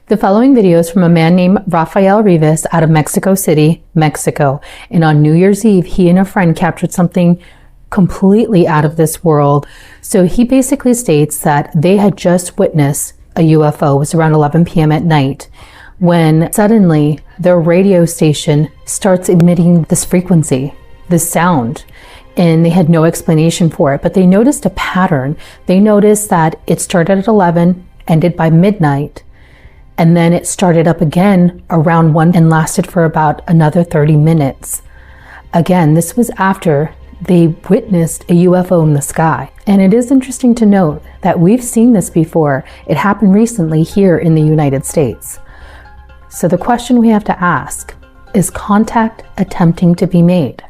The following video is from a man named Rafael Rivas out of Mexico City, Mexico. And on New Year's Eve, he and a friend captured something completely out of this world. So he basically states that they had just witnessed a UFO. It was around 11 p.m. at night when suddenly their radio station starts emitting this frequency, this sound. And they had no explanation for it, but they noticed a pattern. They noticed that it started at 11, ended by midnight, and then it started up again around 1 and lasted for about another 30 minutes. Again, this was after they witnessed a UFO in the sky. And it is interesting to note that we've seen this before. It happened recently here in the United States. So the question we have to ask, is contact attempting to be made?